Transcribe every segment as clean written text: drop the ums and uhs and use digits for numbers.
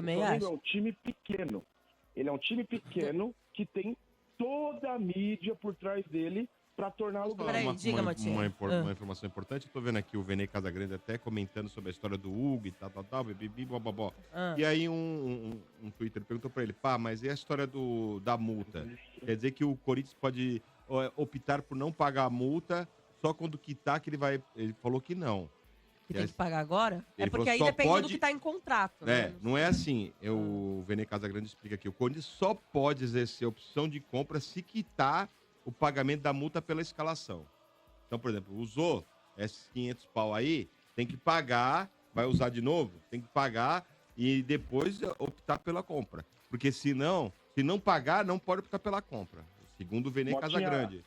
Também Flamengo acho. é um time pequeno. Ele é um time pequeno que tem toda a mídia por trás dele para torná-lo Peraí, grande. diga, Matinho. Uma informação importante, eu tô vendo aqui o Vene Casagrande até comentando sobre a história do Hugo e tal, bibibi, bobobó. E aí um Twitter perguntou pra ele, pá, mas e a história da multa? Quer dizer que o Corinthians pode optar por não pagar a multa só quando quitar que ele vai... Ele falou que não. Que tem que pagar agora? É Ele porque falou, aí só depende do pode- que tá em contrato, né? Não é assim. O Vene Casagrande explica aqui. O Corinthians só pode exercer a opção de compra se quitar o pagamento da multa pela escalação. Então, por exemplo, usou esses 500 pau aí, tem que pagar, vai usar de novo, tem que pagar e depois optar pela compra. Porque senão, se não pagar, não pode optar pela compra. Segundo o Vene Motinha, Casagrande.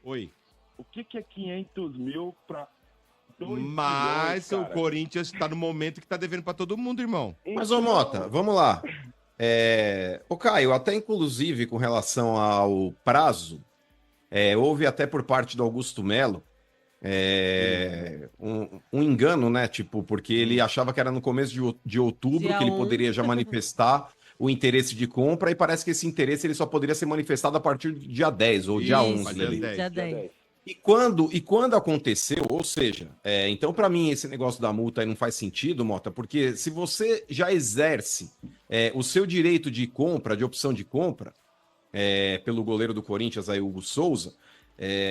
Oi. O que é 500 mil para 2 Mas milhões, o Corinthians tá no momento que tá devendo pra todo mundo, irmão. Mas, ô Mota, vamos lá. Ô Caio, até inclusive com relação ao prazo, houve até por parte do Augusto Melo um engano, né? Tipo, porque ele achava que era no começo de outubro Dia que ele 1. poderia já manifestar o interesse de compra e parece que esse interesse ele só poderia ser manifestado a partir do dia 10 ou dia 11. dia ali. 10. Dia 10. E quando aconteceu, ou seja, então para mim esse negócio da multa aí não faz sentido, Mota, porque se você já exerce o seu direito de compra, de opção de compra, pelo goleiro do Corinthians, aí, Hugo Souza,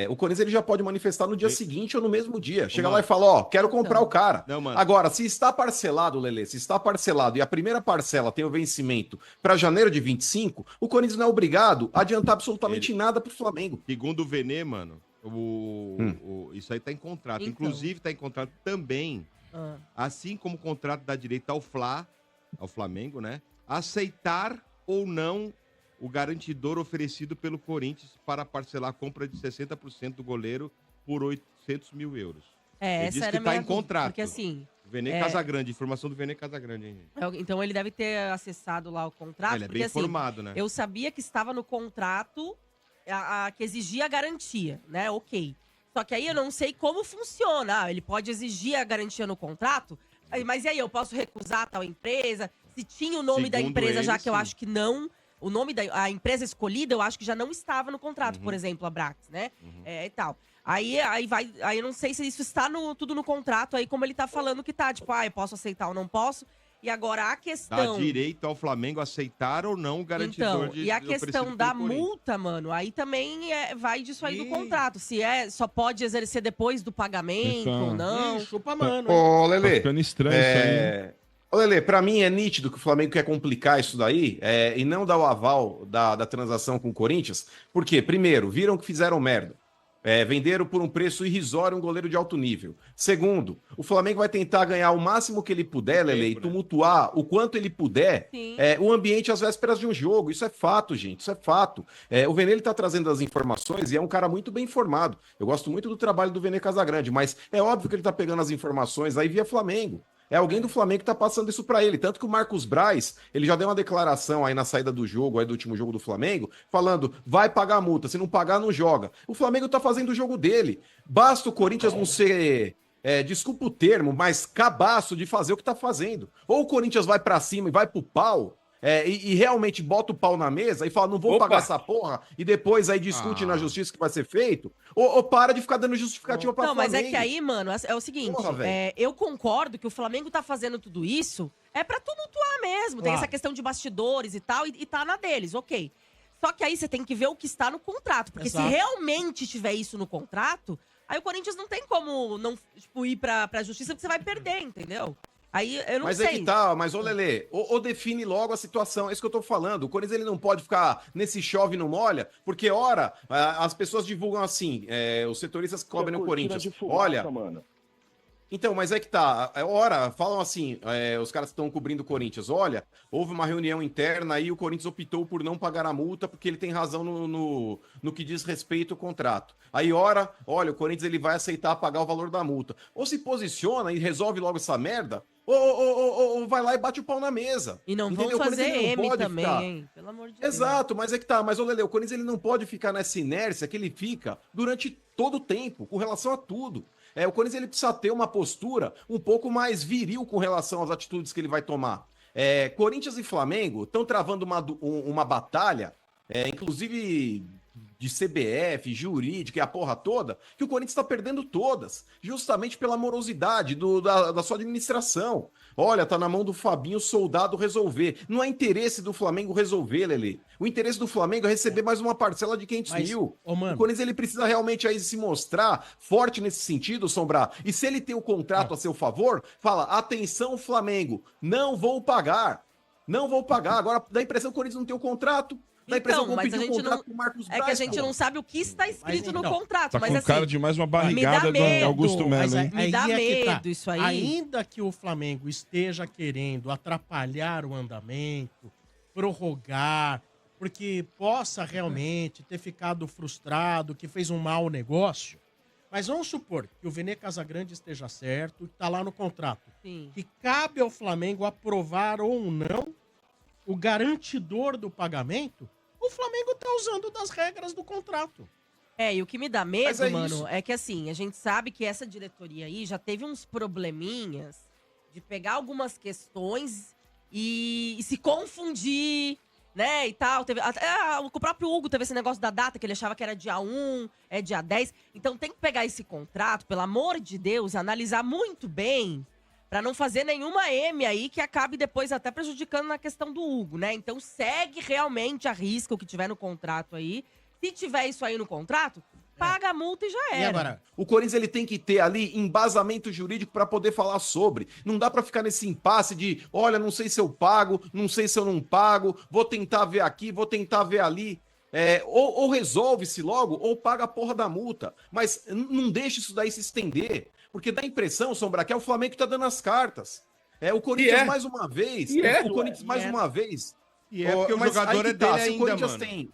o Corinthians ele já pode manifestar no dia seguinte ou no mesmo dia. Chega lá e fala, ó, quero comprar o cara. Não, mano. Agora, se está parcelado, Lelê, se está parcelado e a primeira parcela tem o vencimento para janeiro de 25, o Corinthians não é obrigado a adiantar absolutamente nada pro Flamengo. Segundo o Vene, mano, isso aí tá em contrato. Então. Inclusive, tá em contrato também, assim como o contrato dá direito ao Flamengo, né? Aceitar ou não o garantidor oferecido pelo Corinthians para parcelar a compra de 60% do goleiro por 800 mil euros. Ele Essa disse era que tá minha em dúvida, contrato. Porque assim, Vene Casagrande, informação do Vene Casagrande, hein? então ele deve ter acessado lá o contrato. Ele é porque, bem assim, informado, né? eu sabia que estava no contrato que exigia a garantia, né? Ok. Só que aí eu não sei como funciona. Ele pode exigir a garantia no contrato, mas e aí, eu posso recusar tal empresa? Se tinha o nome da Segundo empresa, ele, já que eu sim. acho que não. O nome da empresa escolhida, eu acho que já não estava no contrato, por exemplo, a Brax, né? E tal. Aí eu não sei se isso está tudo no contrato, aí como ele tá falando que tá, tipo, eu posso aceitar ou não posso. E agora a Dá questão. direito ao Flamengo aceitar ou não o garantidor Então, e a questão da multa, mano, aí também vai disso aí do contrato. Se só pode exercer depois do pagamento Então. ou não. Chupa, mano. hein? Ô, Tá Lelê. ficando estranho isso aí. Ô, Lelê, pra mim é nítido que o Flamengo quer complicar isso daí e não dar o aval da transação com o Corinthians. Por quê? Primeiro, viram que fizeram merda. Venderam por um preço irrisório um goleiro de alto nível. Segundo, o Flamengo vai tentar ganhar o máximo que ele puder, Lelê, e tumultuar o quanto ele puder o ambiente às vésperas de um jogo. Isso é fato, gente. Isso é fato. O Vene tá trazendo as informações e é um cara muito bem informado. Eu gosto muito do trabalho do Vene Casagrande, mas é óbvio que ele tá pegando as informações aí via Flamengo. É alguém do Flamengo que tá passando isso pra ele. Tanto que o Marcos Braz, ele já deu uma declaração aí na saída do jogo, aí do último jogo do Flamengo, falando, vai pagar a multa, se não pagar, não joga. O Flamengo tá fazendo o jogo dele. Basta o Corinthians não ser, desculpa o termo, mas cabaço de fazer o que tá fazendo. Ou o Corinthians vai pra cima e vai pro pau, e realmente bota o pau na mesa e fala, não vou pagar essa porra, e depois aí discute na justiça o que vai ser feito, ou para de ficar dando justificativa pra Não, Flamengo. mas é que aí, mano, é o seguinte, Porra, velho. eu concordo que o Flamengo tá fazendo tudo isso, pra tumultuar mesmo, tem essa questão de bastidores e tal, e tá na deles, ok. Só que aí você tem que ver o que está no contrato, porque se realmente tiver isso no contrato, aí o Corinthians não tem como não, tipo, ir pra justiça, porque você vai perder, entendeu? Aí eu não Mas sei. é que tá, mas ô Lelê, ou define logo a situação, é isso que eu tô falando. O Corinthians ele não pode ficar nesse chove e não molha, porque ora, as pessoas divulgam assim, os setoristas que cobrem no Corinthians. Olha, mano. então, mas é que tá, ora, falam assim, os caras que estão cobrindo o Corinthians, olha, houve uma reunião interna e o Corinthians optou por não pagar a multa porque ele tem razão no que diz respeito ao contrato. Aí, olha, o Corinthians ele vai aceitar pagar o valor da multa. Ou se posiciona e resolve logo essa merda, ou vai lá e bate o pau na mesa. E não Entendeu? vão O Corinthians, fazer ele não M pode também, ficar- hein? Pelo amor de Deus. Exato, mas é que tá. Mas, ô Lele, o Corinthians ele não pode ficar nessa inércia que ele fica durante todo o tempo, com relação a tudo. O Corinthians ele precisa ter uma postura um pouco mais viril com relação às atitudes que ele vai tomar. Corinthians e Flamengo estão travando uma batalha, inclusive de CBF, jurídica e a porra toda, que o Corinthians está perdendo todas, justamente pela morosidade da sua administração. Olha, tá na mão do Fabinho Soldado resolver. Não é interesse do Flamengo resolver, Lelê. O interesse do Flamengo é receber mais uma parcela de 500 mil. O Corinthians ele precisa realmente aí se mostrar forte nesse sentido, Sombra. E se ele tem o contrato a seu favor, fala, atenção Flamengo, não vou pagar. Não vou pagar. Agora dá a impressão que o Corinthians não tem o contrato. Dá a impressão que vão pedir um contrato com o Marcos Braz. É que a gente não sabe o que está escrito no contrato. Tá mas com assim, cara de mais uma barrigada do Augusto Melo, hein? Me dá medo isso aí. Ainda que o Flamengo esteja querendo atrapalhar o andamento, prorrogar, porque possa realmente ter ficado frustrado, que fez um mau negócio, mas vamos supor que o Vene Casagrande esteja certo, que está lá no contrato, que cabe ao Flamengo aprovar ou não o garantidor do pagamento, o Flamengo está usando das regras do contrato. E o que me dá medo, mano, isso. é que assim, a gente sabe que essa diretoria aí já teve uns probleminhas de pegar algumas questões e se confundir, né, e tal. O próprio Hugo teve esse negócio da data, que ele achava que era dia 1, é dia 10. Então tem que pegar esse contrato, pelo amor de Deus, e analisar muito bem, pra não fazer nenhuma M aí que acabe depois até prejudicando na questão do Hugo, né? Então segue realmente a risca o que tiver no contrato aí. Se tiver isso aí no contrato, paga a multa e já era. E agora, o Corinthians ele tem que ter ali embasamento jurídico para poder falar sobre. Não dá para ficar nesse impasse de, olha, não sei se eu pago, não sei se eu não pago, vou tentar ver aqui, vou tentar ver ali. Ou resolve-se logo, ou paga a porra da multa. Mas não deixe isso daí se estender. Porque dá a impressão, Sombra, que é o Flamengo que tá dando as cartas. O Corinthians mais uma vez. O Corinthians mais uma vez. E porque o jogador é dele ainda, mano.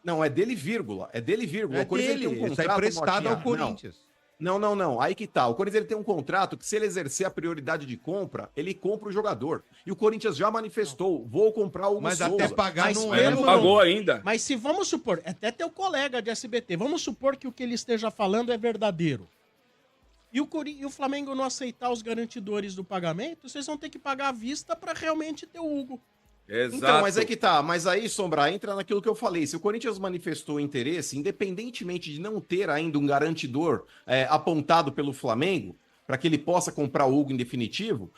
Não, é dele, vírgula. É dele, vírgula. É o Corinthians dele, tem um ele tá contrato, emprestado ao Corinthians. Não. Aí que tá. O Corinthians ele tem um contrato que, se ele exercer a prioridade de compra, ele compra o jogador. E o Corinthians já manifestou: vou comprar o Hugo Mas Souza. até pagar Mas não pelo- é. Pagou ainda. Mas se vamos supor, até teu colega de SBT, vamos supor que o que ele esteja falando é verdadeiro. E o Flamengo não aceitar os garantidores do pagamento, vocês vão ter que pagar à vista para realmente ter o Hugo. Exato. Então, mas é que tá. Mas aí, Sombra, entra naquilo que eu falei. Se o Corinthians manifestou interesse, independentemente de não ter ainda um garantidor apontado pelo Flamengo, para que ele possa comprar o Hugo em definitivo,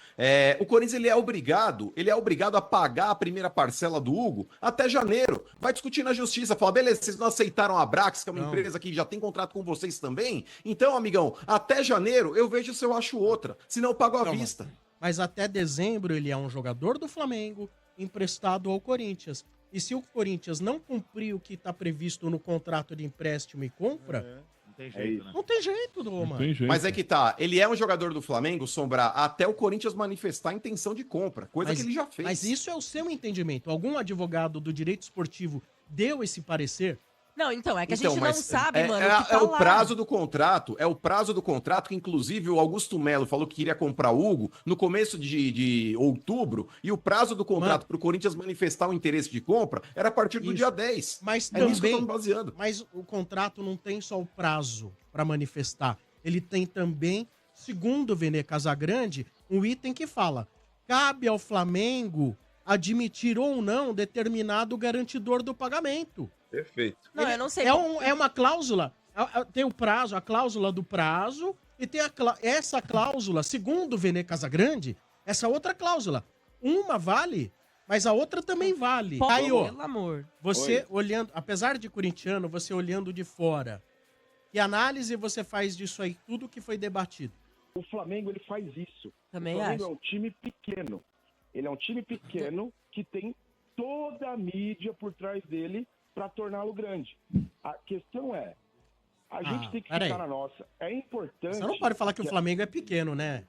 o Corinthians ele é obrigado a pagar a primeira parcela do Hugo até janeiro. Vai discutir na justiça, fala, beleza, vocês não aceitaram a Brax, que é uma empresa que já tem contrato com vocês também? Então, amigão, até janeiro eu vejo se eu acho outra, senão eu pago à vista. Mas até dezembro ele é um jogador do Flamengo emprestado ao Corinthians. E se o Corinthians não cumprir o que está previsto no contrato de empréstimo e compra, Não tem jeito, né? não tem jeito, Romano. Mas é que tá, ele é um jogador do Flamengo, Sombra, até o Corinthians manifestar a intenção de compra, coisa que ele já fez. Mas isso é o seu entendimento. Algum advogado do direito esportivo deu esse parecer? Não, então, é que a gente não sabe, mano. É o prazo do contrato, que inclusive o Augusto Melo falou que queria comprar o Hugo no começo de outubro, e o prazo do contrato para o Corinthians manifestar o interesse de compra era a partir do dia 10. Mas nisso que eu tô também, me baseando. mas o contrato não tem só o prazo para manifestar. Ele tem também, segundo o Vene Casagrande, um item que fala: cabe ao Flamengo admitir ou não determinado garantidor do pagamento. Perfeito. Não, eu não sei. É uma cláusula. Tem o prazo, a cláusula do prazo, e tem essa cláusula, segundo o Vene Casagrande, essa outra cláusula. Uma vale, mas a outra também vale. Caio, Pelo amor. você olhando, apesar de corintiano, você olhando de fora, que análise você faz disso aí, tudo que foi debatido? O Flamengo ele faz isso. Também o Flamengo acho. é um time pequeno. Ele é um time pequeno que tem toda a mídia por trás dele para torná-lo grande. A questão é, a gente tem que ficar na nossa. É importante... Você não pode falar que o Flamengo é pequeno, né?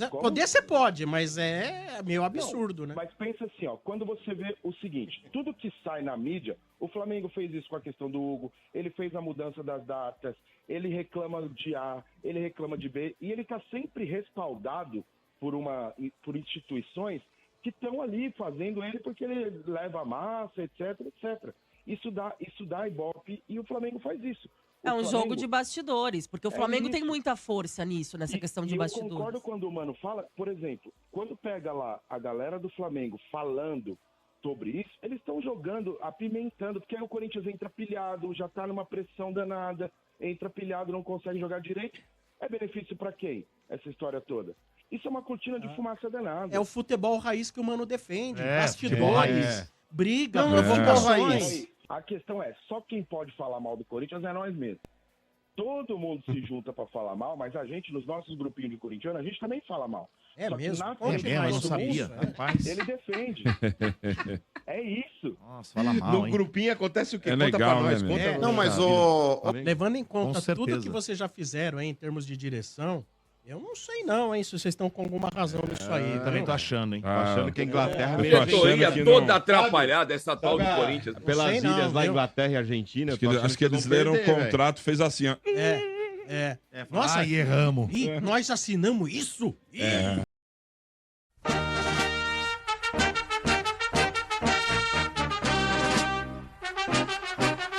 Como? Poder você pode, mas é meio absurdo, né? Mas pensa assim, ó, quando você vê o seguinte, tudo que sai na mídia, o Flamengo fez isso com a questão do Hugo, ele fez a mudança das datas, ele reclama de A, ele reclama de B, e ele está sempre respaldado por instituições que estão ali fazendo ele porque ele leva a massa, etc, etc. Isso dá Ibope e o Flamengo faz isso. É um Flamengo- jogo de bastidores, porque o Flamengo tem isso. muita força nisso, nessa questão de Eu bastidores. concordo quando o Mano fala, por exemplo, quando pega lá a galera do Flamengo falando sobre isso, eles estão jogando, apimentando, porque aí o Corinthians entra pilhado, já tá numa pressão danada, entra pilhado, não consegue jogar direito. É benefício pra quem? Essa história toda. Isso é uma cortina de fumaça danada. É o futebol raiz que o Mano defende. futebol Bastidores, raiz. briga, Não, é futebol provocações. raiz. A questão é, só quem pode falar mal do Corinthians é nós mesmos. Todo mundo se junta pra falar mal, mas a gente, nos nossos grupinhos de corintiano, a gente também fala mal. É Só que mesmo? na Conte É mesmo, eu mais não sobre sabia. isso, Rapaz. Ele defende. É isso. Nossa, fala mal, No hein? grupinho acontece o quê? É Conta legal, pra nós, né, conta meu? pra Não, nós. mas Tá, Levando em conta Com tudo certeza. que vocês já fizeram aí, em termos de direção, eu não sei não, hein, se vocês estão com alguma razão nisso aí. Também viu? tô achando, hein? Tô achando que a Inglaterra eu tô mereceu. achando Diretoria que toda não- atrapalhada, essa tal do Sabe, Corinthians. Pelas sei não, ilhas lá, viu? Inglaterra e Argentina. eu tô achando Acho que eles vão leram o perder, velho. contrato, fez assim, ó. É. É, Nossa, ai, erramos. Ih, nós assinamos isso? Ih,